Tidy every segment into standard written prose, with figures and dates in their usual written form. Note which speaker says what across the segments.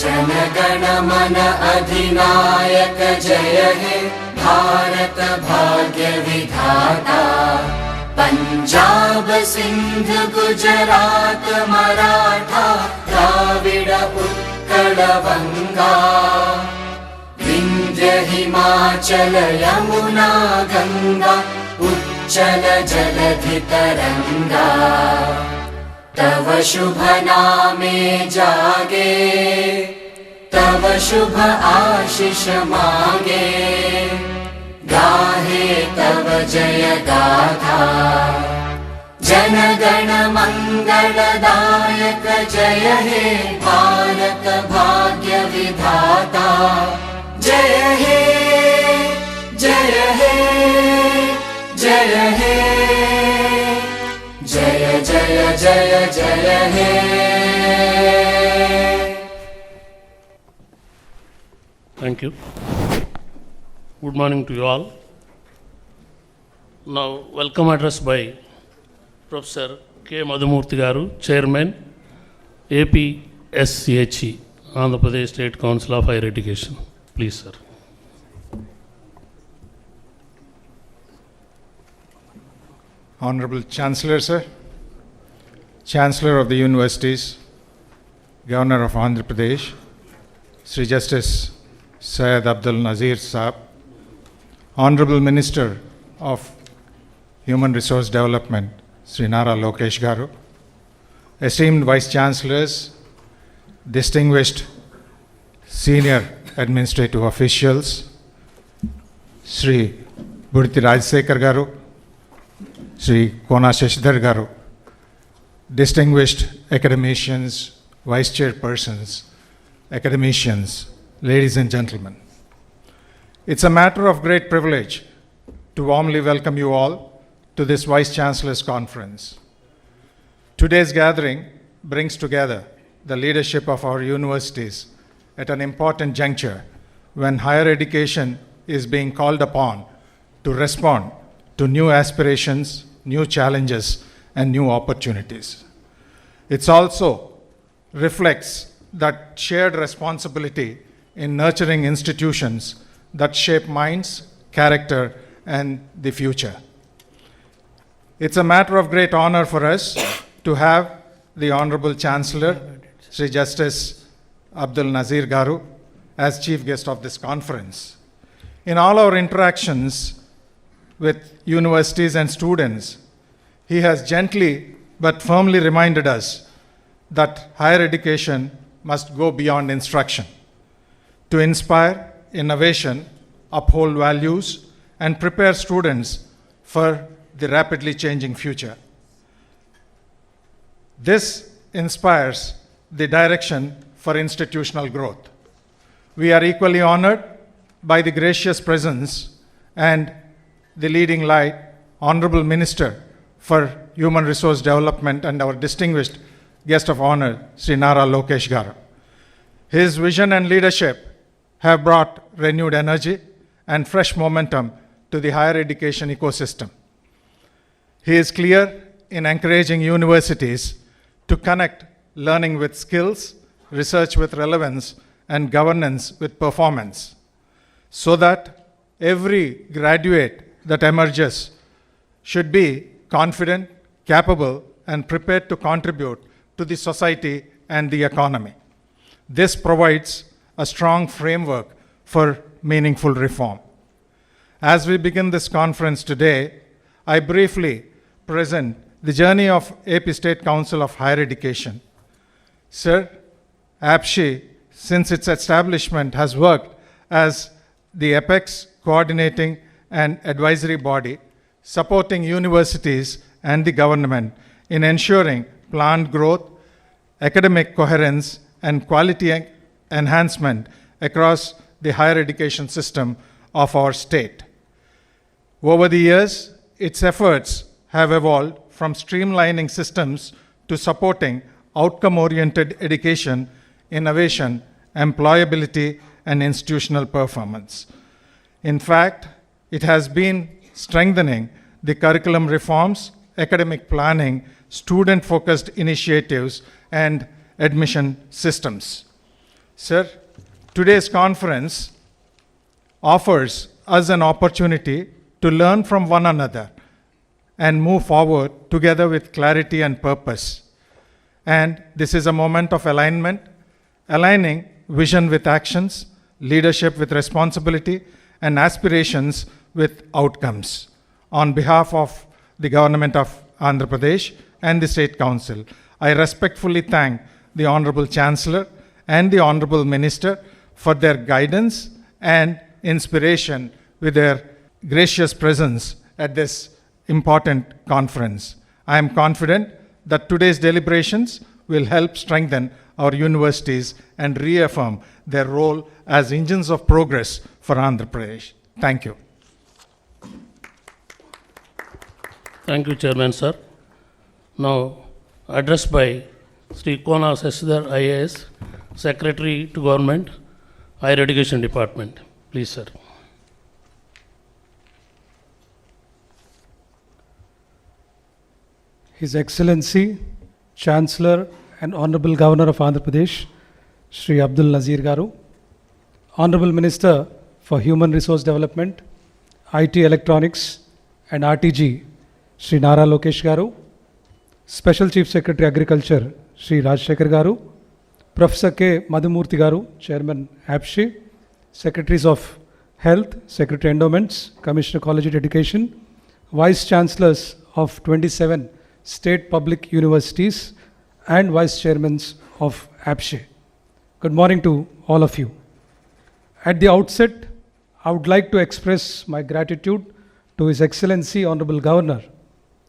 Speaker 1: जनगण मन अधिनायक जय हे भारत भाग्य विधाता। पंजाब सिंध गुजरात मराठा द्राविड उत्कल बंगा। विंध्य हिमाचल यमुना गंगा उच्चल जलधि तरंगा। तव शुभ नामे जागे तव शुभ आशीष मांगे। गाहे तव जय गाथा जनगण मंगलदायक जय हे भारत भाग्य विधाता। जय हे जय हे जय हे जय जय जय जय हे।
Speaker 2: Thank you. Good morning to you all. Now, welcome address by Professor K. Madhumurthy Garu, Chairman, APSCHE, Andhra Pradesh State Council of Higher Education. Please, sir.
Speaker 3: Honorable Chancellor, sir, Chancellor of the Universities, Governor of Andhra Pradesh, Sri Justice Syed Abdul Nazir Saab, Honorable Minister of Human Resource Development, Sri Nara Lokesh Garu, esteemed Vice Chancellors, distinguished senior administrative officials, Sri Burti Rajsekar Garu, Sri Kona Shashidhar Garu, distinguished academicians, vice chairpersons, academicians, ladies and gentlemen. It's a matter of great privilege to warmly welcome you all to this Vice Chancellor's Conference. Today's gathering brings together the leadership of our universities at an important juncture when higher education is being called upon to respond to new aspirations, new challenges, and new opportunities. It also reflects that shared responsibility in nurturing institutions that shape minds, character, and the future. It's a matter of great honor for us to have the Honorable Chancellor, Sri Justice Abdul Nazir Garu, as chief guest of this conference. In all our interactions with universities and students, he has gently but firmly reminded us that higher education must go beyond instruction, to inspire innovation, uphold values, and prepare students for the rapidly changing future. This inspires the direction for institutional growth. We are equally honored by the gracious presence and the leading light, Honorable Minister for Human Resource Development and our distinguished guest of honor, Sri Nara Lokesh Garu. His vision and leadership have brought renewed energy and fresh momentum to the higher education ecosystem. He is clear in encouraging universities to connect learning with skills, research with relevance, and governance with performance, so that every graduate that emerges should be confident, capable, and prepared to contribute to the society and the economy. This provides a strong framework for meaningful reform. As we begin this conference today, I briefly present the journey of AP State Council of Higher Education. Sir, APSHE, since its establishment, has worked as the apex coordinating and advisory body, supporting universities and the government in ensuring planned growth, academic coherence, and quality enhancement across the higher education system of our state. Over the years, its efforts have evolved from streamlining systems to supporting outcome-oriented education, innovation, employability, and institutional performance. In fact, it has been strengthening the curriculum reforms, academic planning, student-focused initiatives, and admission systems. Sir, today's conference offers us an opportunity to learn from one another and move forward together with clarity and purpose. And this is a moment of alignment, aligning vision with actions, leadership with responsibility, and aspirations with outcomes. On behalf of the Government of Andhra Pradesh and the State Council, I respectfully thank the Honorable Chancellor and the Honorable Minister for their guidance and inspiration with their gracious presence at this important conference. I am confident that today's deliberations will help strengthen our universities and reaffirm their role as engines of progress for Andhra Pradesh. Thank you.
Speaker 2: Thank you, Chairman, sir. Now, address by Sri Kona Sasidhar IAS, Secretary to Government, Higher Education Department. Please, sir.
Speaker 4: His Excellency, Chancellor and Honorable Governor of Andhra Pradesh, Sri Abdul Nazir Garu, Honorable Minister for Human Resource Development, IT Electronics and RTG, Sri Nara Lokesh Garu, Special Chief Secretary Agriculture, Sri Rajshekhar Garu, Professor K. Madhumurthy Garu, Chairman APSHE, Secretaries of Health, Secretary Endowments, Commissioner Collegiate Education, Vice Chancellors of 27 State Public Universities and Vice Chairmen of APSHE. Good morning to all of you. At the outset, I would like to express my gratitude to His Excellency Honorable Governor.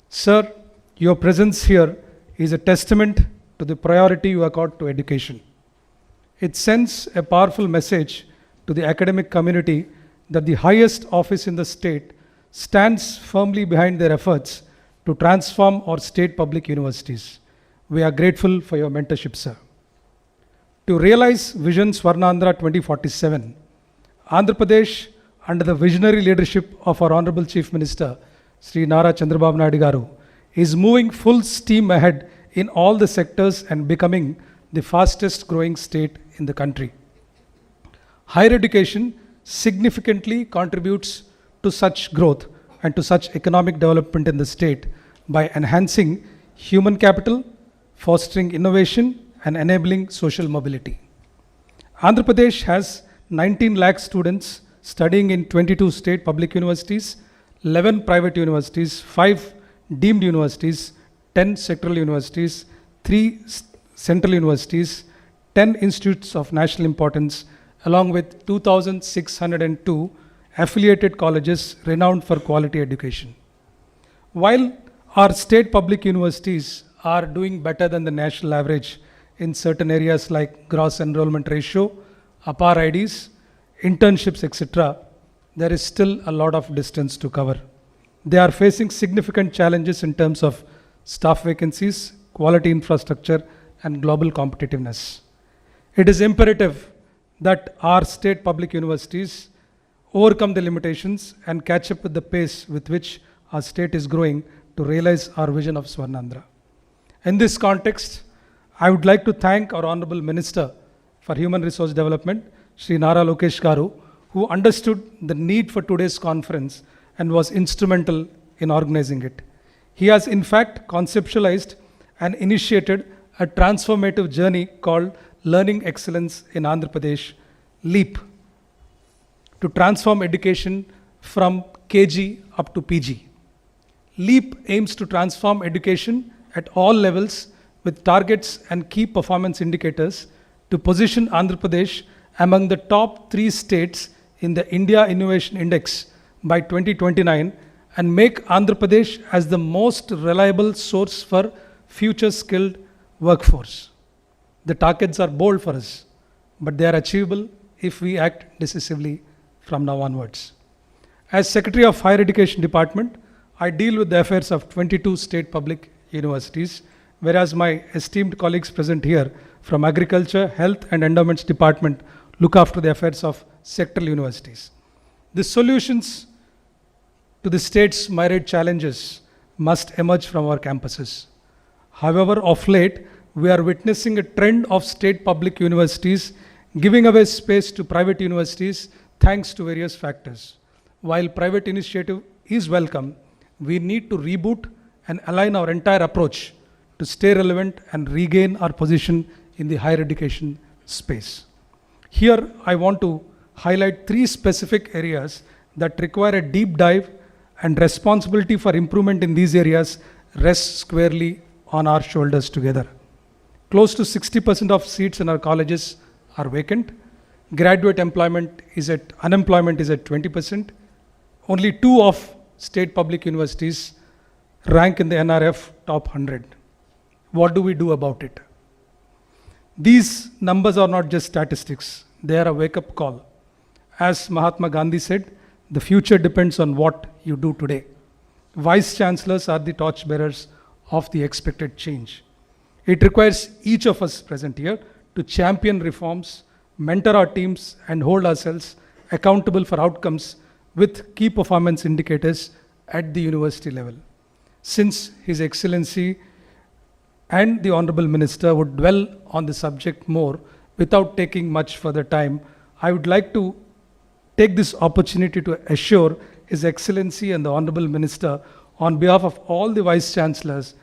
Speaker 4: Sir, your presence here is a testament to the priority you accord to education. It sends a powerful message to the academic community that the highest office in the state stands firmly behind their efforts to transform our state public universities. We are grateful for your mentorship, sir. To realize Vision Swarnandhra 2047, Andhra Pradesh, under the visionary leadership of our Honorable Chief Minister, Sri Nara Chandrababu Naidu Garu, is moving full steam ahead in all the sectors and becoming the fastest growing state in the country. Higher education significantly contributes to such growth and to such economic development in the state by enhancing human capital, fostering innovation, and enabling social mobility. Andhra Pradesh has 19 lakh students studying in 22 state public universities, 11 private universities, 5 deemed universities, 10 sectoral universities, 3 central universities, 10 institutes of national importance, along with 2,602 affiliated colleges renowned for quality education. While our state public universities are doing better than the national average in certain areas like gross enrollment ratio, APAR IDs, internships, etc., there is still a lot of distance to cover. They are facing significant challenges in terms of staff vacancies, quality infrastructure, and global competitiveness. It is imperative that our state public universities overcome the limitations and catch up with the pace with which our state is growing to realize our vision of Swarnandhra. In this context, I would like to thank our Honorable Minister for Human Resource Development, Sri Nara Lokesh Garu, who understood the need for today's conference and was instrumental in organizing it. He has in fact conceptualized and initiated a transformative journey called Learning Excellence in Andhra Pradesh, LEAP, to transform education from KG up to PG. LEAP aims to transform education at all levels with targets and key performance indicators to position Andhra Pradesh among the top 3 states in the India Innovation Index by 2029 and make Andhra Pradesh as the most reliable source for future skilled workforce. The targets are bold for us, but they are achievable if we act decisively from now onwards. As Secretary of Higher Education Department, I deal with the affairs of 22 state public universities, whereas my esteemed colleagues present here from Agriculture, Health and Endowments Department look after the affairs of sectoral universities. The solutions to the state's myriad challenges must emerge from our campuses. However, of late, we are witnessing a trend of state public universities giving away space to private universities thanks to various factors. While private initiative is welcome, we need to reboot and align our entire approach to stay relevant and regain our position in the higher education space. Here, I want to highlight 3 specific areas that require a deep dive, and responsibility for improvement in these areas rests squarely on our shoulders together. Close to 60% of seats in our colleges are vacant. Graduate unemployment is at 20%. Only 2 of state public universities rank in the NRF top 100. What do we do about it? These numbers are not just statistics, they are a wake-up call. As Mahatma Gandhi said, the future depends on what you do today. Vice chancellors are the torchbearers of the expected change. It requires each of us present here to champion reforms, mentor our teams, and hold ourselves accountable for outcomes with key performance indicators at the university level. Since His Excellency and the Honorable Minister would dwell on the subject more without taking much further time, I would like to take this opportunity to assure His Excellency and the Honorable Minister on behalf of all the Vice Chancellors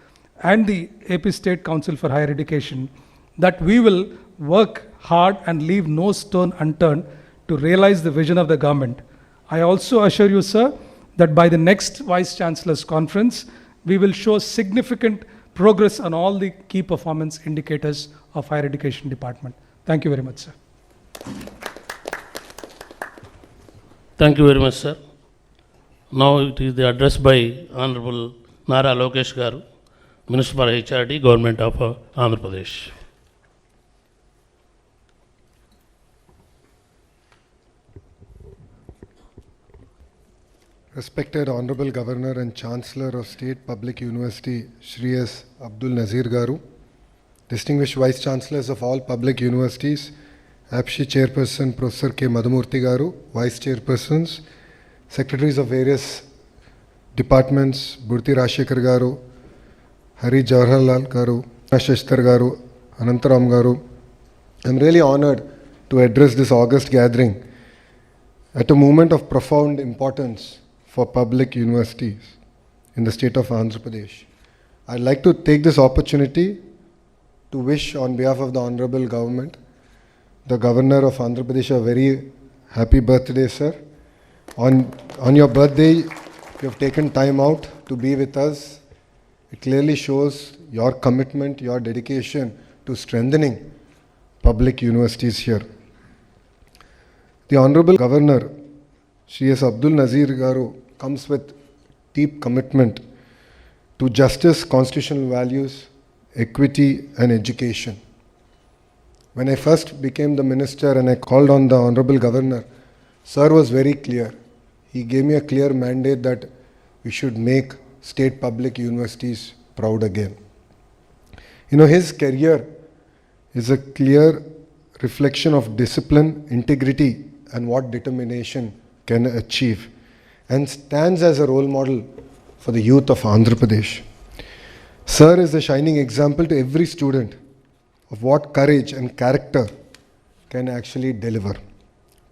Speaker 4: and the AP State Council for Higher Education that we will work hard and leave no stone unturned to realize the vision of the government. I also assure you, sir, that by the next Vice Chancellors Conference, we will show significant progress on all the key performance indicators of Higher Education Department. Thank you very much, sir.
Speaker 2: Thank you very much, sir. Now it is the address by Honorable Nara Lokesh Garu, Minister for HRD, Government of Andhra Pradesh.
Speaker 5: Respected Honorable Governor and Chancellor of State Public University, Shri S. Abdul Nazir Garu, distinguished Vice Chancellors of all public universities, APSHI Chairperson Professor K. Madhumurthy Garu, Vice Chairpersons, Secretaries of various departments, Burti Rashekar Garu, Hari Jawaharlal Garu, Shashtar Garu, Anantaram Garu. I am really honored to address this August gathering at a moment of profound importance for public universities in the state of Andhra Pradesh. I'd like to take this opportunity to wish on behalf of the Honorable Government, the Governor of Andhra Pradesh, a very happy birthday, sir. On your birthday, you have taken time out to be with us. It clearly shows your commitment, your dedication to strengthening public universities here. The Honorable Governor, Shri S. Abdul Nazir Garu, comes with deep commitment to justice, constitutional values, equity and education. When I first became the minister and I called on the Honorable Governor, Sir was very clear. He gave me a clear mandate that we should make state public universities proud again. You know, his career is a clear reflection of discipline, integrity and what determination can achieve, and stands as a role model for the youth of Andhra Pradesh. Sir is a shining example to every student of what courage and character can actually deliver.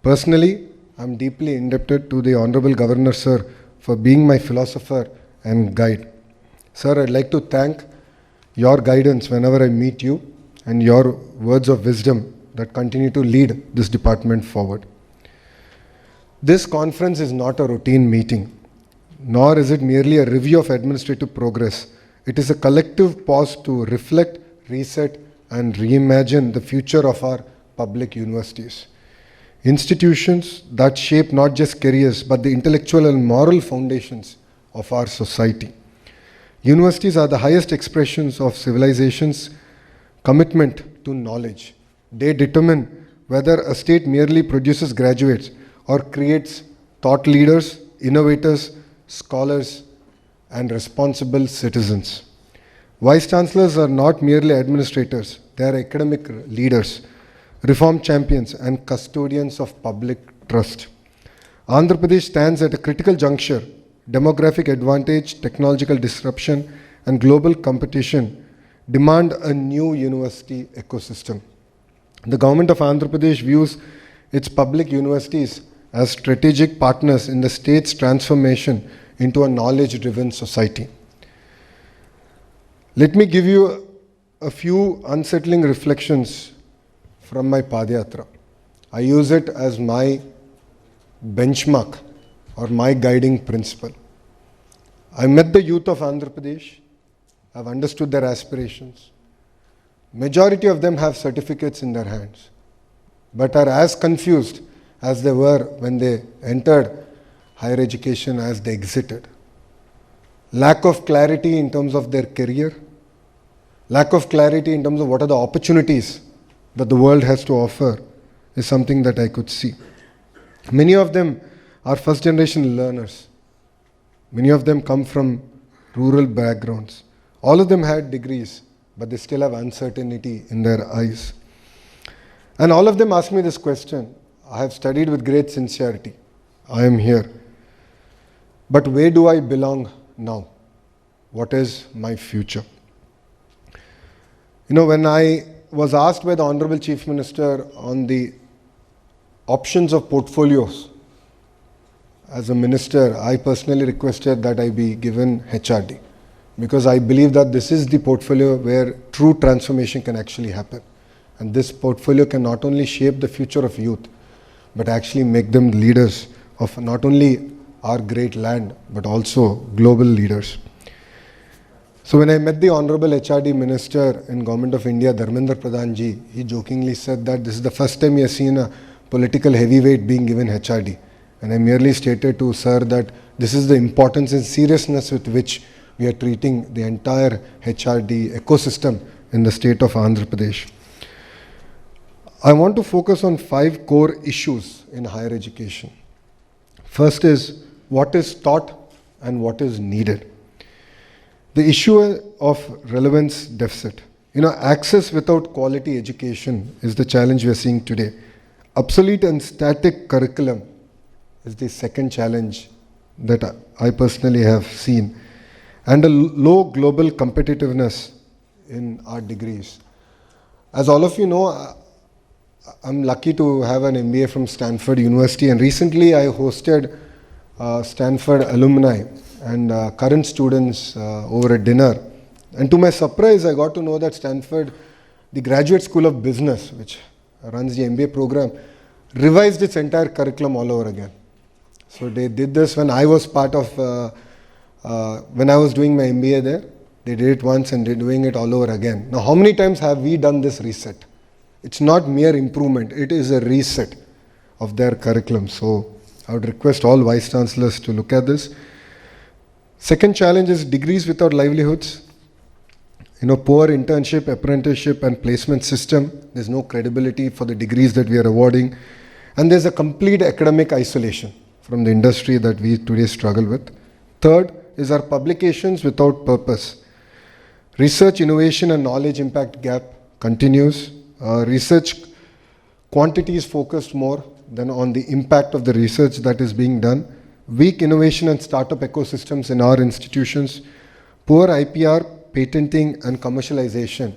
Speaker 5: Personally, I am deeply indebted to the Honorable Governor, sir, for being my philosopher and guide. Sir, I'd like to thank your guidance whenever I meet you and your words of wisdom that continue to lead this department forward. This conference is not a routine meeting, nor is it merely a review of administrative progress. It is a collective pause to reflect, reset, and reimagine the future of our public universities. Institutions that shape not just careers, but the intellectual and moral foundations of our society. Universities are the highest expressions of civilization's commitment to knowledge. They determine whether a state merely produces graduates or creates thought leaders, innovators, scholars, and responsible citizens. Vice Chancellors are not merely administrators, they are academic leaders, reform champions, and custodians of public trust. Andhra Pradesh stands at a critical juncture. Demographic advantage, technological disruption, and global competition demand a new university ecosystem. The government of Andhra Pradesh views its public universities as strategic partners in the state's transformation into a knowledge-driven society. Let me give you a few unsettling reflections from my Padayatra. I use it as my benchmark or my guiding principle. I met the youth of Andhra Pradesh. I've understood their aspirations. Majority of them have certificates in their hands, but are as confused as they were when they entered higher education as they exited. Lack of clarity in terms of their career, lack of clarity in terms of what are the opportunities that the world has to offer is something that I could see. Many of them are first generation learners. Many of them come from rural backgrounds. All of them had degrees, but they still have uncertainty in their eyes. And all of them ask me this question. I have studied with great sincerity. I am here. But where do I belong now? What is my future? When I was asked by the Honorable Chief Minister on the options of portfolios, as a minister, I personally requested that I be given HRD, because I believe that this is the portfolio where true transformation can actually happen. And this portfolio can not only shape the future of youth, but actually make them leaders of not only our great land, but also global leaders. So when I met the Honorable HRD Minister in Government of India, Dharmendra Pradhan ji, he jokingly said that this is the first time he has seen a political heavyweight being given HRD. And I merely stated to sir that this is the importance and seriousness with which we are treating the entire HRD ecosystem in the state of Andhra Pradesh. I want to focus on 5 core issues in higher education. First is what is taught and what is needed. The issue of relevance deficit. Access without quality education is the challenge we are seeing today. Obsolete and static curriculum is the second challenge that I personally have seen. And a low global competitiveness in our degrees. As all of you know, I'm lucky to have an MBA from Stanford University, and recently I hosted Stanford alumni and current students over a dinner. And to my surprise, I got to know that Stanford, the Graduate School of Business, which runs the MBA program, revised its entire curriculum all over again. So they did this when I was part of, when I was doing my MBA there. They did it once and they're doing it all over again. Now, how many times have we done this reset? It's not mere improvement, it is a reset of their curriculum. So I would request all Vice Chancellors to look at this. Second challenge is degrees without livelihoods. Poor internship, apprenticeship and placement system. There's no credibility for the degrees that we are awarding. And there's a complete academic isolation from the industry that we today struggle with. Third is our publications without purpose. Research, innovation and knowledge impact gap continues. Research quantity is focused more than on the impact of the research that is being done. Weak innovation and startup ecosystems in our institutions. Poor IPR, patenting and commercialization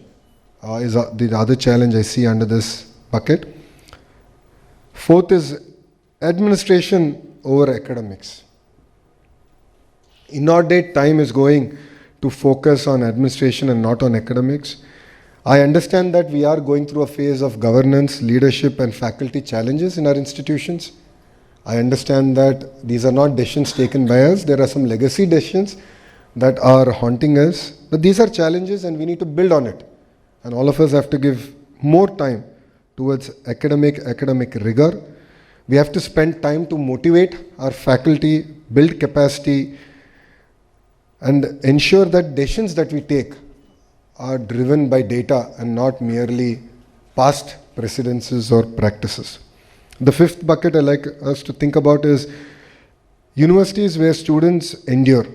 Speaker 5: is the other challenge I see under this bucket. Fourth is administration over academics. Inordinate time is going to focus on administration and not on academics. I understand that we are going through a phase of governance, leadership and faculty challenges in our institutions. I understand that these are not decisions taken by us. There are some legacy decisions that are haunting us. But these are challenges and we need to build on it. And all of us have to give more time towards academic rigor. We have to spend time to motivate our faculty, build capacity, and ensure that decisions that we take are driven by data and not merely past precedences or practices. The fifth bucket I like us to think about is universities where students endure,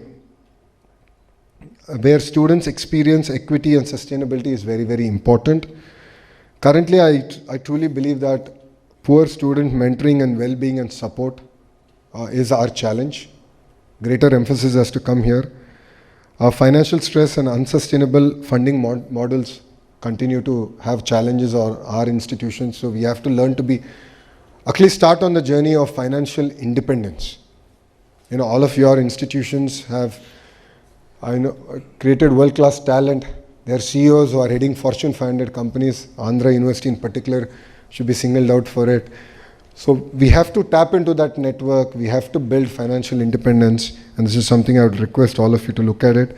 Speaker 5: where students experience equity and sustainability is very, very important. Currently, I truly believe that poor student mentoring and well-being and support is our challenge. Greater emphasis has to come here. Financial stress and unsustainable funding models continue to have challenges or our institutions. So we have to learn to be, at least start on the journey of financial independence. You know, all of your institutions have created world-class talent. Their CEOs who are heading Fortune 500 companies, Andhra University in particular should be singled out for it. So we have to tap into that network. We have to build financial independence, and this is something I would request all of you to look at it.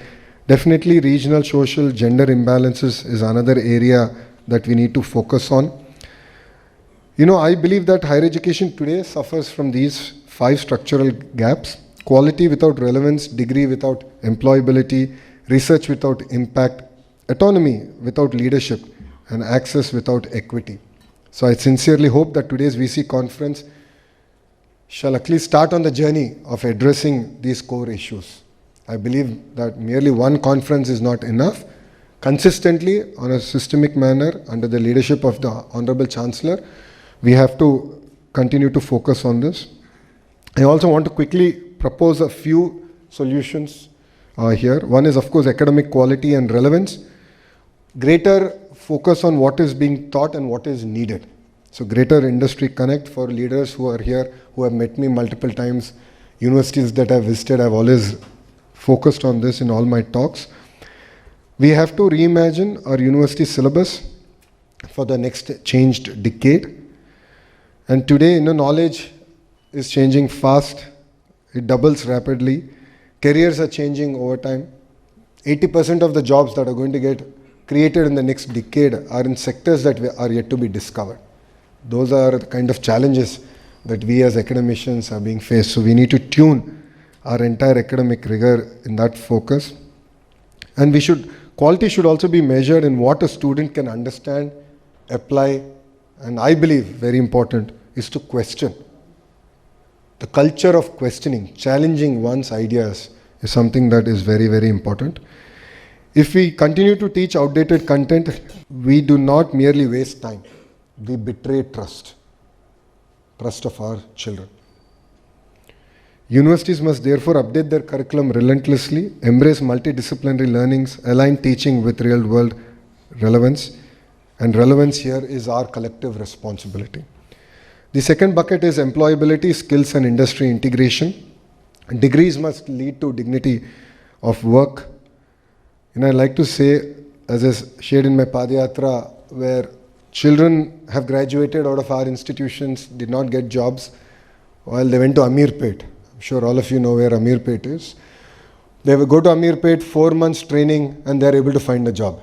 Speaker 5: Definitely regional, social, gender imbalances is another area that we need to focus on. You know, I believe that higher education today suffers from these 5 structural gaps: quality without relevance, degree without employability, research without impact, autonomy without leadership, and access without equity. So I sincerely hope that today's VC conference shall at least start on the journey of addressing these core issues. I believe that merely one conference is not enough. Consistently, on a systemic manner, under the leadership of the Honorable Chancellor, we have to continue to focus on this. I also want to quickly propose a few solutions here. One is, of course, academic quality and relevance. Greater focus on what is being taught and what is needed. So greater industry connect for leaders who are here, who have met me multiple times. Universities that I've visited, I've always focused on this in all my talks. We have to reimagine our university syllabus for the next changed decade. And today, knowledge is changing fast. It doubles rapidly. Careers are changing over time. 80% of the jobs that are going to get created in the next decade are in sectors that are yet to be discovered. Those are the kind of challenges that we as academicians are being faced. So we need to tune our entire academic rigor in that focus. And quality should also be measured in what a student can understand, apply, and I believe, very important, is to question. The culture of questioning, challenging one's ideas, is something that is very, very important. If we continue to teach outdated content, we do not merely waste time. We betray trust of our children. Universities must therefore update their curriculum relentlessly, embrace multidisciplinary learnings, align teaching with real-world relevance, and relevance here is our collective responsibility. The second bucket is employability, skills, and industry integration. Degrees must lead to dignity of work. I like to say, as is shared in my Padayatra, where children have graduated out of our institutions, did not get jobs, while they went to Amirpet. I'm sure all of you know where Amirpet is. They will go to Amirpet, 4 months training, and they're able to find a job.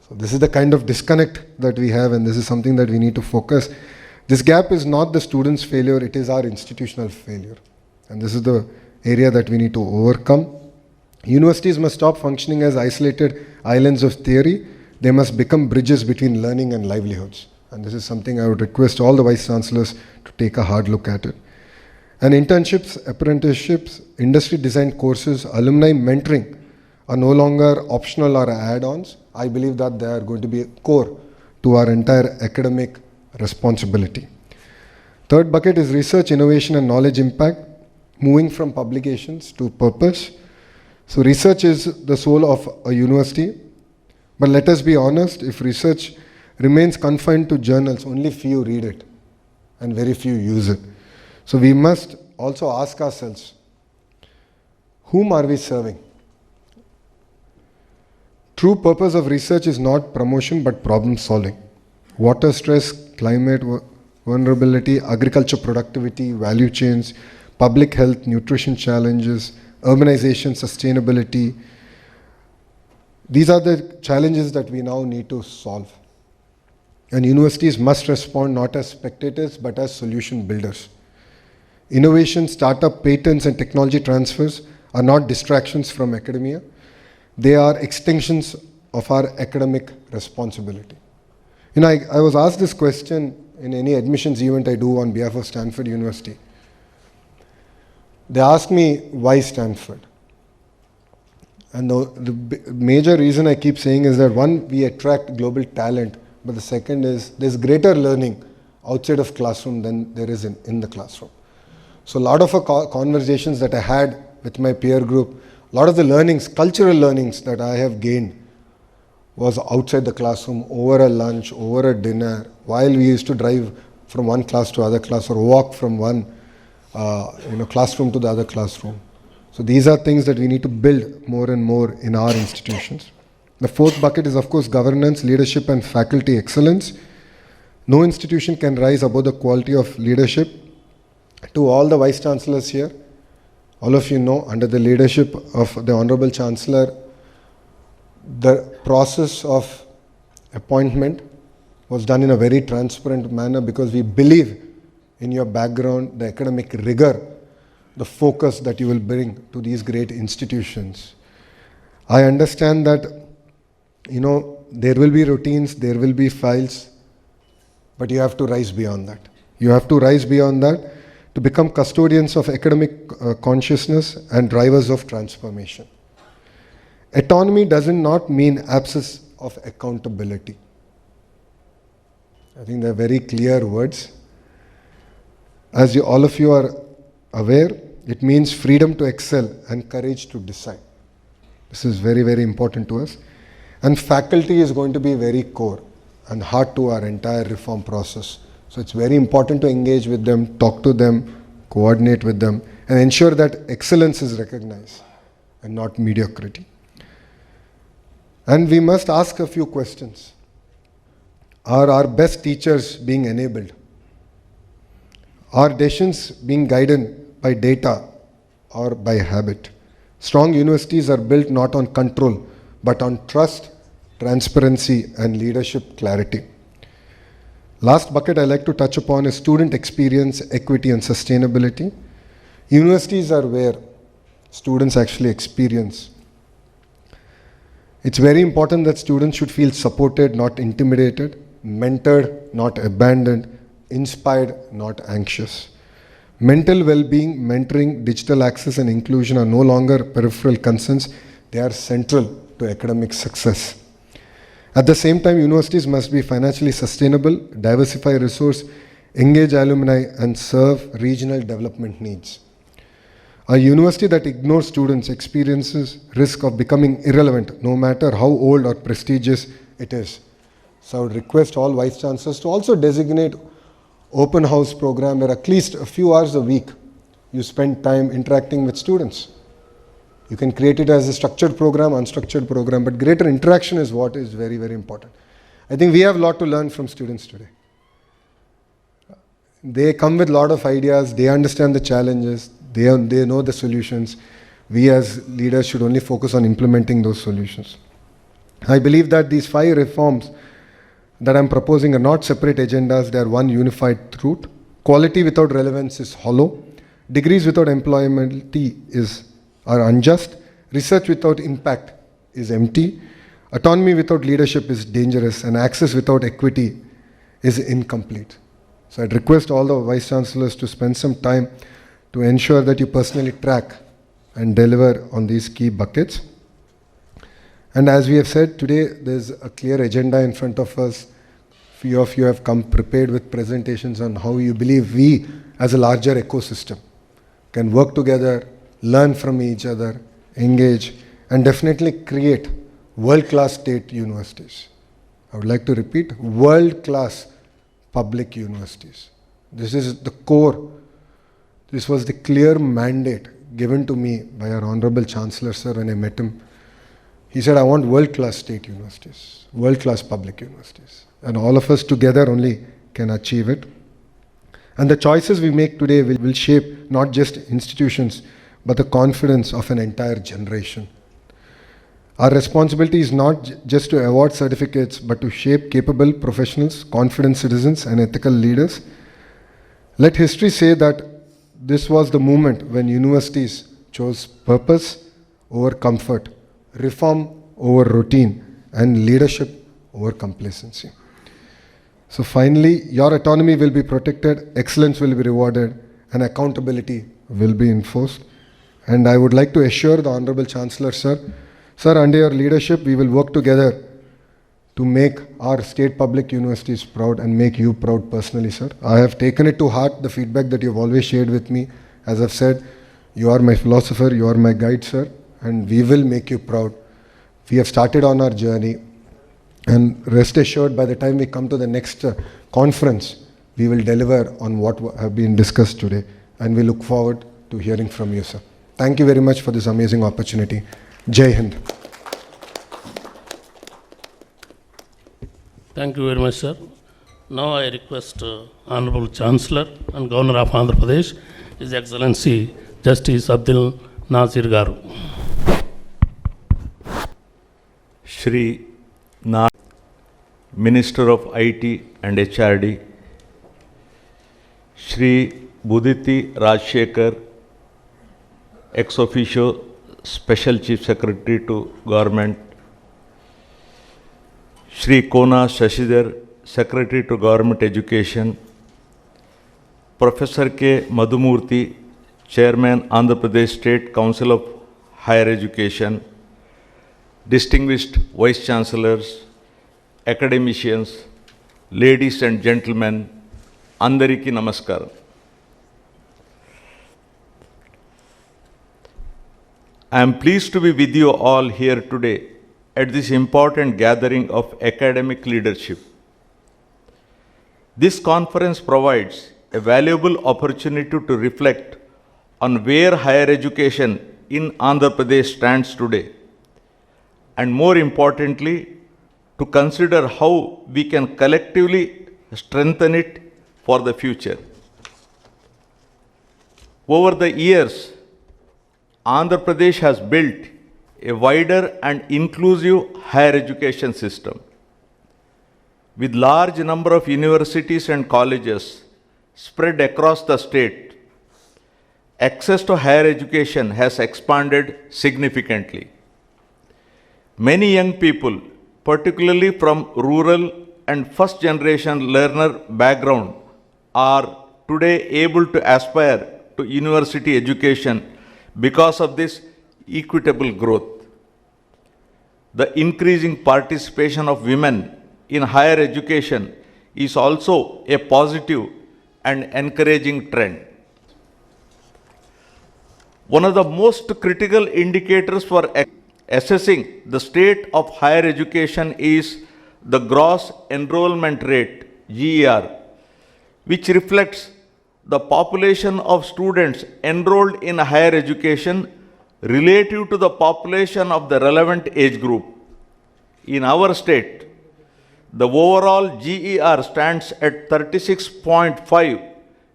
Speaker 5: So this is the kind of disconnect that we have, and this is something that we need to focus. This gap is not the student's failure, it is our institutional failure. And this is the area that we need to overcome. Universities must stop functioning as isolated islands of theory. They must become bridges between learning and livelihoods. And this is something I would request all the Vice Chancellors to take a hard look at it. And internships, apprenticeships, industry-designed courses, alumni mentoring are no longer optional or add-ons. I believe that they are going to be core to our entire academic responsibility. Third bucket is research, innovation, and knowledge impact, moving from publications to purpose. So research is the soul of a university, but let us be honest, if research remains confined to journals, only few read it and very few use it. So we must also ask ourselves, whom are we serving? True purpose of research is not promotion but problem solving. Water stress, climate vulnerability, agriculture productivity, value chains, public health, nutrition challenges, urbanization, sustainability. These are the challenges that we now need to solve. And universities must respond not as spectators but as solution builders. Innovation, startup, patents, and technology transfers are not distractions from academia. They are extensions of our academic responsibility. I was asked this question in any admissions event I do on behalf of Stanford University. They asked me, why Stanford? And the major reason I keep saying is that one, we attract global talent, but the second is there's greater learning outside of classroom than there is in the classroom. So a lot of conversations that I had with my peer group, a lot of the learnings, cultural learnings that I have gained was outside the classroom, over a lunch, over a dinner, while we used to drive from one class to other class or walk from one classroom to the other classroom. So these are things that we need to build more and more in our institutions. The fourth bucket is, of course, governance, leadership, and faculty excellence. No institution can rise above the quality of leadership. To all the vice chancellors here, all of you know, under the leadership of the Honorable Chancellor, the process of appointment was done in a very transparent manner because we believe in your background, the academic rigor, the focus that you will bring to these great institutions. I understand that, there will be routines, there will be files, but you have to rise beyond that. You have to rise beyond that to become custodians of academic consciousness and drivers of transformation. Autonomy does not mean absence of accountability. I think they're very clear words. As all of you are aware, it means freedom to excel and courage to decide. This is very, very important to us. And faculty is going to be very core and heart to our entire reform process. So it's very important to engage with them, talk to them, coordinate with them, and ensure that excellence is recognized and not mediocrity. And we must ask a few questions. Are our best teachers being enabled? Are decisions being guided by data or by habit? Strong universities are built not on control, but on trust, transparency, and leadership clarity. Last bucket I like to touch upon is student experience, equity, and sustainability. Universities are where students actually experience. It's very important that students should feel supported, not intimidated, mentored, not abandoned, inspired, not anxious. Mental well-being, mentoring, digital access, and inclusion are no longer peripheral concerns. They are central to academic success. At the same time, universities must be financially sustainable, diversify resource, engage alumni, and serve regional development needs. A university that ignores students experiences risk of becoming irrelevant, no matter how old or prestigious it is. So I would request all vice chancellors to also designate open house program where at least a few hours a week you spend time interacting with students. You can create it as a structured program, unstructured program, but greater interaction is what is very, very important. I think we have a lot to learn from students today. They come with a lot of ideas, they understand the challenges, they know the solutions. We as leaders should only focus on implementing those solutions. I believe that these 5 reforms that I'm proposing are not separate agendas, they are one unified truth. Quality without relevance is hollow. Degrees without employability are unjust. Research without impact is empty. Autonomy without leadership is dangerous, and access without equity is incomplete. So I'd request all the vice chancellors to spend some time to ensure that you personally track and deliver on these key buckets. And as we have said, today there's a clear agenda in front of us. Few of you have come prepared with presentations on how you believe we as a larger ecosystem can work together, learn from each other, engage, and definitely create world-class state universities. I would like to repeat, world-class public universities. This is the core. This was the clear mandate given to me by our Honorable Chancellor, sir, when I met him. He said, I want world-class state universities, world-class public universities. And all of us together only can achieve it. And the choices we make today will shape not just institutions, but the confidence of an entire generation. Our responsibility is not just to award certificates, but to shape capable professionals, confident citizens, and ethical leaders. Let history say that this was the moment when universities chose purpose over comfort, reform over routine, and leadership over complacency. So finally, your autonomy will be protected, excellence will be rewarded, and accountability will be enforced. And I would like to assure the Honorable Chancellor, sir, under your leadership, we will work together to make our state public universities proud and make you proud personally, sir. I have taken it to heart, the feedback that you've always shared with me. As I've said, you are my philosopher, you are my guide, sir, and we will make you proud. We have started on our journey. And rest assured, by the time we come to the next conference, we will deliver on what have been discussed today. And we look forward to hearing from you, sir. Thank you very much for this amazing opportunity. Jai Hind.
Speaker 2: Thank you very much, sir. Now I request Honorable Chancellor and Governor of Andhra Pradesh, His Excellency Justice Abdul Nazir Garu.
Speaker 6: Shri Nara, Minister of IT and HRD, Shri Buditi Rajshekar, ex officio Special Chief Secretary to Government, Shri Kona Shashidhar, Secretary to Government Education, Professor K. Madhumurthy, Chairman, Andhra Pradesh State Council of Higher Education, distinguished Vice Chancellors, academicians, ladies and gentlemen, Andariki Namaskaram. I am pleased to be with you all here today at this important gathering of academic leadership. This conference provides a valuable opportunity to reflect on where higher education in Andhra Pradesh stands today, and more importantly, to consider how we can collectively strengthen it for the future. Over the years, Andhra Pradesh has built a wider and inclusive higher education system. With large number of universities and colleges spread across the state, access to higher education has expanded significantly. Many young people, particularly from rural and first generation learner background, are today able to aspire to university education because of this equitable growth. The increasing participation of women in higher education is also a positive and encouraging trend. One of the most critical indicators for assessing the state of higher education is the gross enrollment rate, GER, which reflects the population of students enrolled in higher education relative to the population of the relevant age group. In our state, the overall GER stands at 36.5,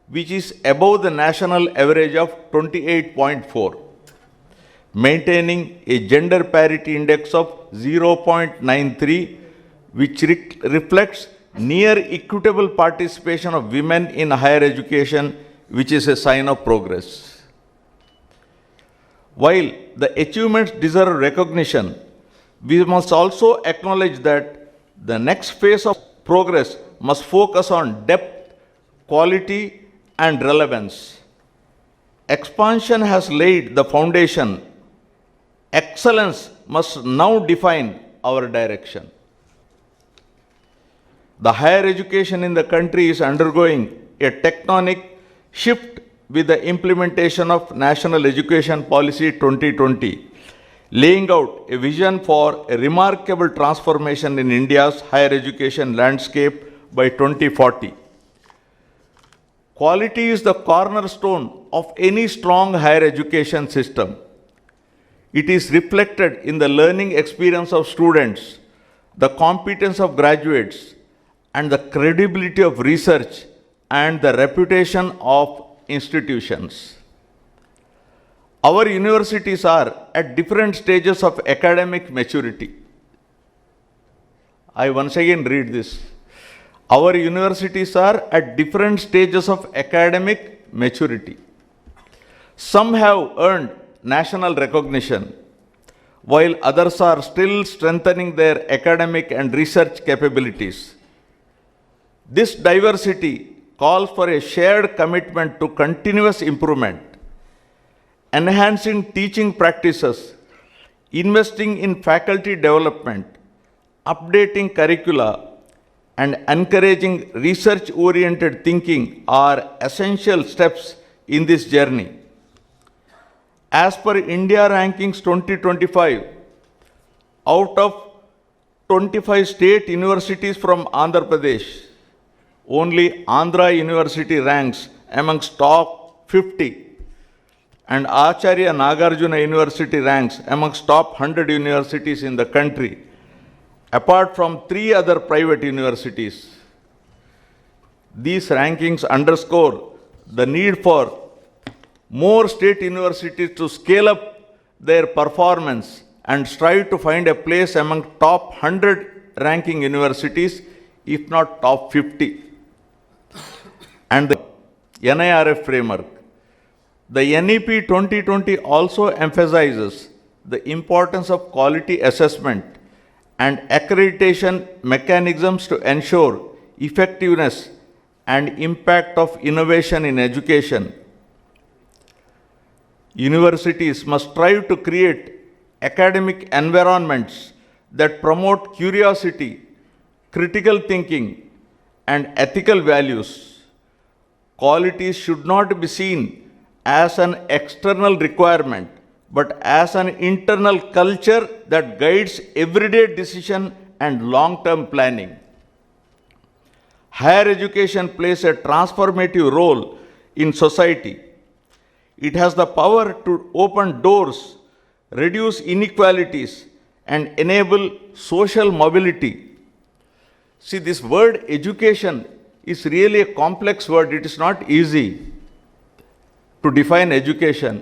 Speaker 6: which is above the national average of 28.4, maintaining a gender parity index of 0.93, which reflects near equitable participation of women in higher education, which is a sign of progress. While the achievements deserve recognition, we must acknowledge that the next phase of progress must focus on depth, quality, and relevance. Expansion has laid the foundation. Excellence must now define our direction. The higher education in the country is undergoing a tectonic shift with the implementation of National Education Policy 2020, laying out a vision for a remarkable transformation in India's higher education landscape by 2040. Quality is the cornerstone of any strong higher education system. It is reflected in the learning experience of students, the competence of graduates, and the credibility of research and the reputation of institutions. Our universities are at different stages of academic maturity. I once again read this. Our universities are at different stages of academic maturity. Some have earned national recognition, while others are still strengthening their academic and research capabilities. This diversity calls for a shared commitment to continuous improvement, enhancing teaching practices, investing in faculty development, updating curricula, and encouraging research-oriented thinking are essential steps in this journey. As per India Rankings 2025, out of 25 state universities from Andhra Pradesh. Only Andhra University ranks amongst top 50, and Acharya Nagarjuna University ranks amongst top 100 universities in the country, apart from 3 other private universities. These rankings underscore the need for more state universities to scale up their performance and strive to find a place among top 100 ranking universities, if not top 50. And the NIRF framework. The NEP 2020 also emphasizes the importance of quality assessment and accreditation mechanisms to ensure effectiveness and impact of innovation in education. Universities must strive to create academic environments that promote curiosity, critical thinking, and ethical values. Quality should not be seen as an external requirement, but as an internal culture that guides everyday decision and long-term planning. Higher education plays a transformative role in society. It has the power to open doors, reduce inequalities, and enable social mobility. See, this word education is really a complex word. It is not easy to define education.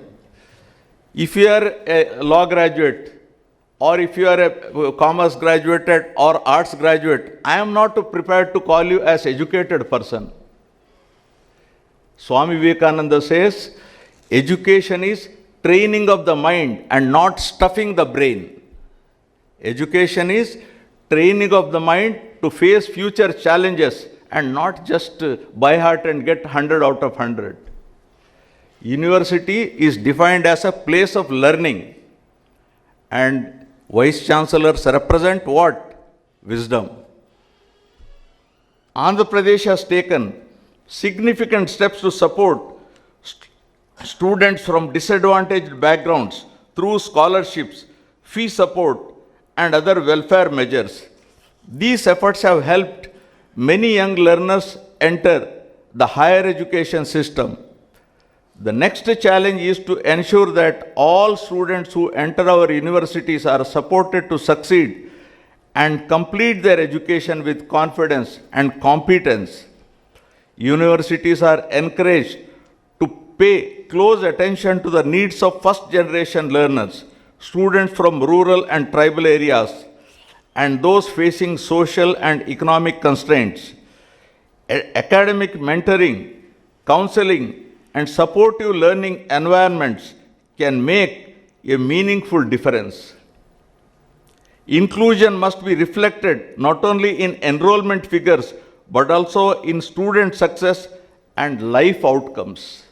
Speaker 6: If you are a law graduate, or if you are a commerce graduate or arts graduate, I am not prepared to call you as educated person. Swami Vivekananda says, education is training of the mind and not stuffing the brain. Education is training of the mind to face future challenges and not just by heart and get 100 out of 100. University is defined as a place of learning, and Vice Chancellors represent what? Wisdom. Andhra Pradesh has taken significant steps to support students from disadvantaged backgrounds through scholarships, fee support, and other welfare measures. These efforts have helped many young learners enter the higher education system. The next challenge is to ensure that all students who enter our universities are supported to succeed and complete their education with confidence and competence. Universities are encouraged to pay close attention to the needs of first-generation learners, students from rural and tribal areas, and those facing social and economic constraints. Academic mentoring, counseling, and supportive learning environments can make a meaningful difference. Inclusion must be reflected not only in enrollment figures, but also in student success and life outcomes.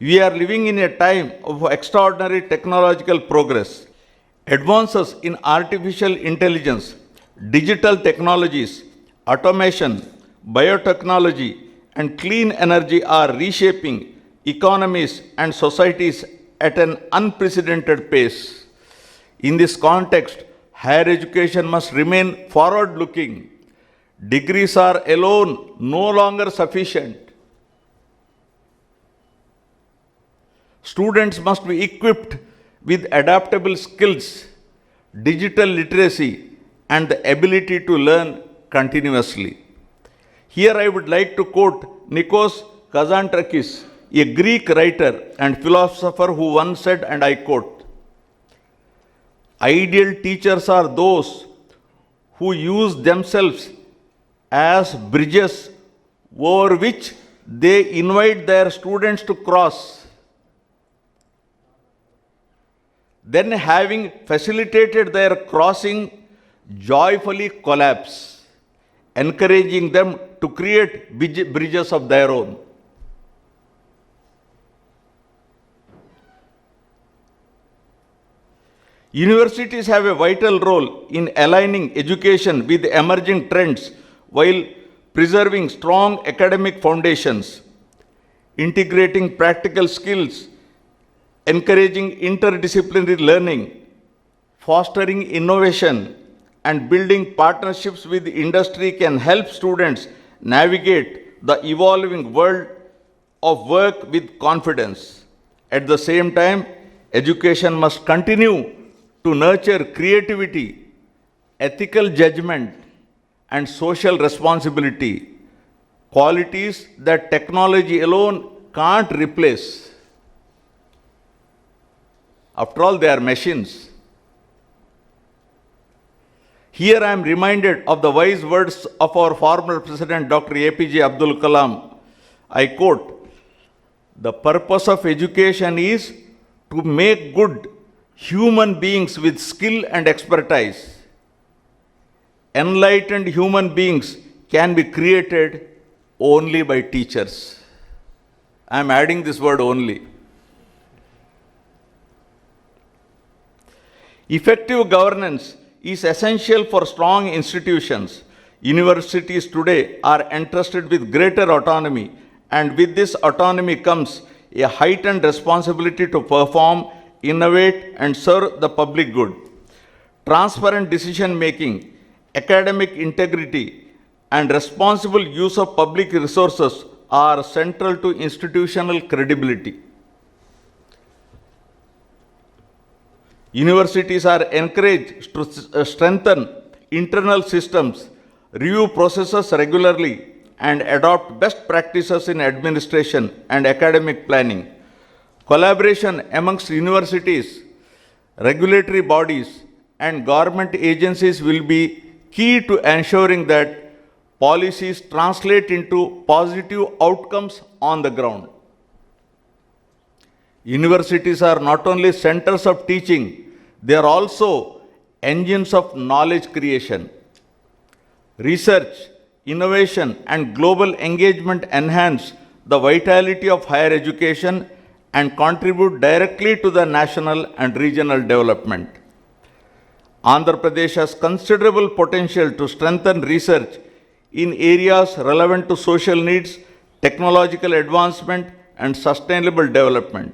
Speaker 6: We are living in a time of extraordinary technological progress. Advances in artificial intelligence, digital technologies, automation, biotechnology, and clean energy are reshaping economies and societies at an unprecedented pace. In this context, higher education must remain forward-looking. Degrees are alone no longer sufficient. Students must be equipped with adaptable skills, digital literacy, and the ability to learn continuously. Here I would like to quote Nikos Kazantzakis, a Greek writer and philosopher who once said, and I quote, "Ideal teachers are those who use themselves as bridges over which they invite their students to cross. Then, having facilitated their crossing, joyfully collapse, encouraging them to create bridges of their own." Universities have a vital role in aligning education with emerging trends while preserving strong academic foundations, integrating practical skills, encouraging interdisciplinary learning, fostering innovation, and building partnerships with industry can help students navigate the evolving world of work with confidence. At the same time, education must continue to nurture creativity, ethical judgment, and social responsibility, qualities that technology alone can't replace. After all, they are machines. Here I am reminded of the wise words of our former President Dr. APJ Abdul Kalam. I quote, "The purpose of education is to make good human beings with skill and expertise. Enlightened human beings can be created only by teachers." I am adding this word only. Effective governance is essential for strong institutions. Universities today are entrusted with greater autonomy, and with this autonomy comes a heightened responsibility to perform, innovate, and serve the public good. Transparent decision making, academic integrity, and responsible use of public resources are central to institutional credibility. Universities are encouraged to strengthen internal systems, review processes regularly, and adopt best practices in administration and academic planning. Collaboration amongst universities, regulatory bodies, and government agencies will be key to ensuring that policies translate into positive outcomes on the ground. Universities are not only centers of teaching, they are also engines of knowledge creation. Research, innovation, and global engagement enhance the vitality of higher education and contribute directly to the national and regional development. Andhra Pradesh has considerable potential to strengthen research in areas relevant to social needs, technological advancement, and sustainable development.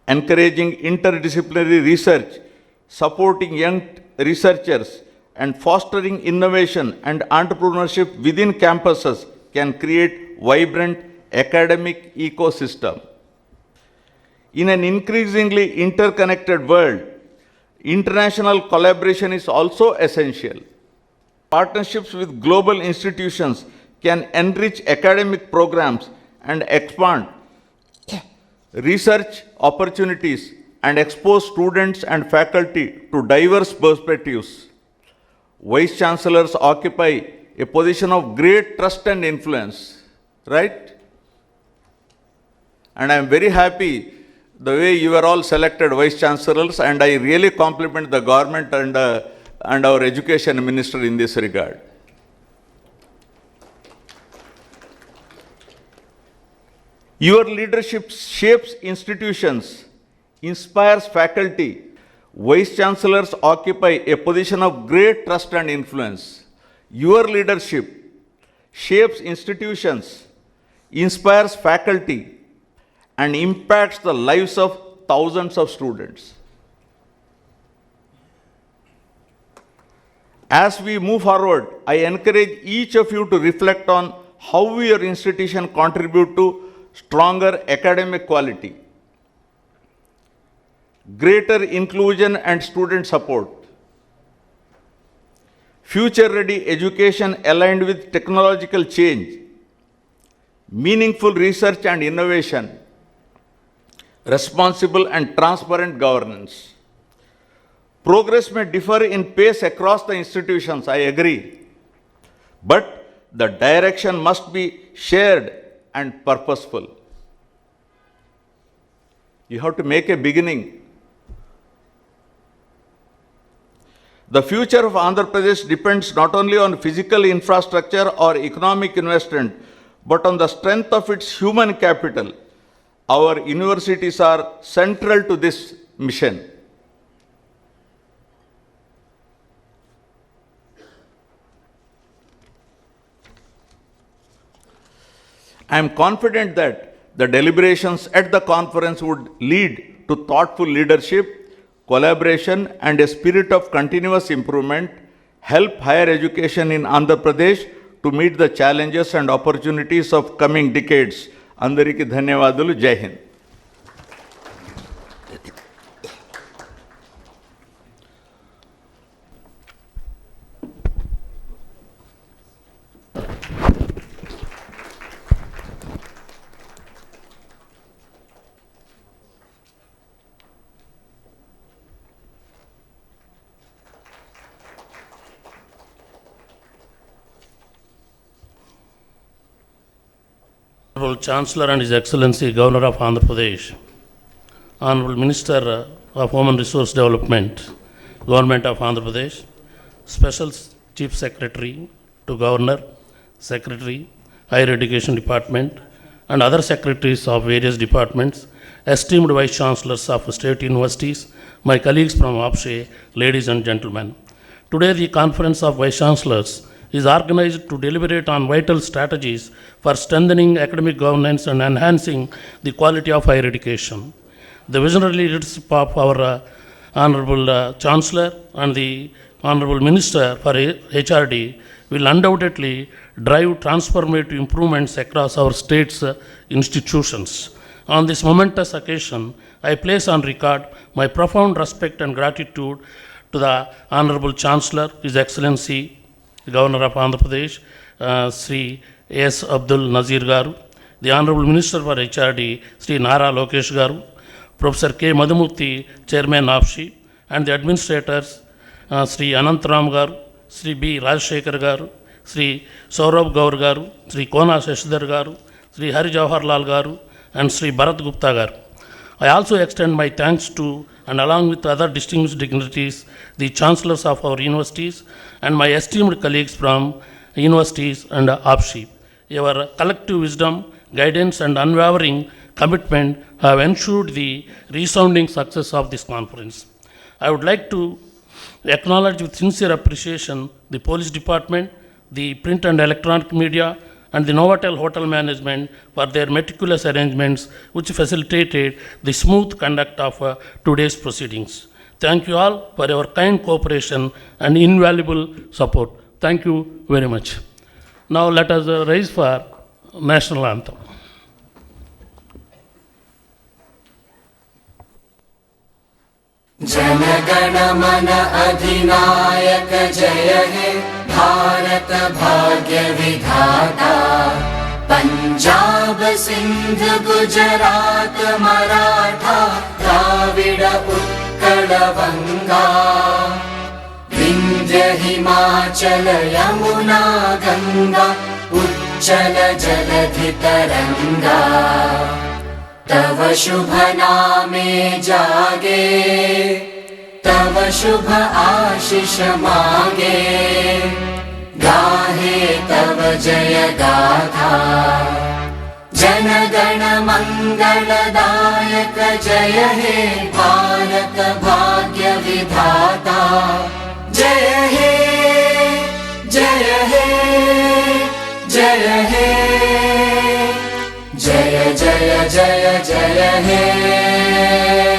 Speaker 6: Encouraging interdisciplinary research, supporting young researchers, and fostering innovation and entrepreneurship within campuses can create vibrant academic ecosystem. In an increasingly interconnected world, international collaboration is also essential. Partnerships with global institutions can enrich academic programs and expand research opportunities and expose students and faculty to diverse perspectives. Vice Chancellors occupy a position of great trust and influence, right? And I am very happy the way you are all selected Vice Chancellors, and I really compliment the government and our Education Minister in this regard. Your leadership shapes institutions, inspires faculty. Vice Chancellors occupy a position of great trust and influence. Your leadership shapes institutions, inspires faculty, and impacts the lives of thousands of students. As we move forward, I encourage each of you to reflect on how your institution contribute to stronger academic quality, greater inclusion and student support, future-ready education aligned with technological change, meaningful research and innovation, responsible and transparent governance. Progress may differ in pace across the institutions, I agree, but the direction must be shared and purposeful. You have to make a beginning. The future of Andhra Pradesh depends not only on physical infrastructure or economic investment, but on the strength of its human capital. Our universities are central to this mission. I am confident that the deliberations at the conference would lead to thoughtful leadership, collaboration, and a spirit of continuous improvement help higher education in Andhra Pradesh to meet the challenges and opportunities of coming decades. Andariki dhanyavadalu. Jai Hind.
Speaker 2: Honorable Chancellor and His Excellency Governor of Andhra Pradesh, Honorable Minister of Human Resource Development, Government of Andhra Pradesh, Special Chief Secretary to Governor, Secretary, Higher Education Department, and other secretaries of various departments, esteemed Vice Chancellors of state universities, my colleagues from APSHE, ladies and gentlemen. Today, the Conference of Vice Chancellors is organized to deliberate on vital strategies for strengthening academic governance and enhancing the quality of higher education. The visionary leadership of our Honorable Chancellor and the Honorable Minister for HRD will undoubtedly drive transformative improvements across our state's institutions. On this momentous occasion, I place on record my profound respect and gratitude to the Honorable Chancellor, His Excellency Governor of Andhra Pradesh, Sri S. Abdul Nazir Garu, the Honorable Minister for HRD, Sri Nara Lokesh Garu, Professor K. Madhumurthy, Chairman APSHE, and the administrators, Sri Anantram Garu, Sri B. Rajshekar Garu, Sri Saurabh Gaur Garu, Sri Kona Shashidhar Garu, Sri Hari Jawaharlal Garu, and Sri Bharat Gupta Garu. I also extend my thanks to, and along with other distinguished dignitaries, the chancellors of our universities and my esteemed colleagues from universities and APSHE. Your collective wisdom, guidance, and unwavering commitment have ensured the resounding success of this conference. I would like to acknowledge with sincere appreciation the police department, the print and electronic media, and the Novotel Hotel Management for their meticulous arrangements which facilitated the smooth conduct of today's proceedings. Thank you all for your kind cooperation and invaluable support. Thank you very much. Now let us rise for national anthem.
Speaker 1: जनगण मन अधिनायक जय हे भारत भाग्य विधाता पंजाब सिंध गुजरात मराठा द्राविड उत्कल बंगा विंध्य हिमाचल यमुना गंगा उच्चल जलधि तरंगा तव शुभ नामे जागे तव शुभ आशीष मागे गाहे तव जय गाथा जन गण मंगलदायक जय हे भारत भाग्य विधाता जय हे जय हे जय हे जय जय जय जय हे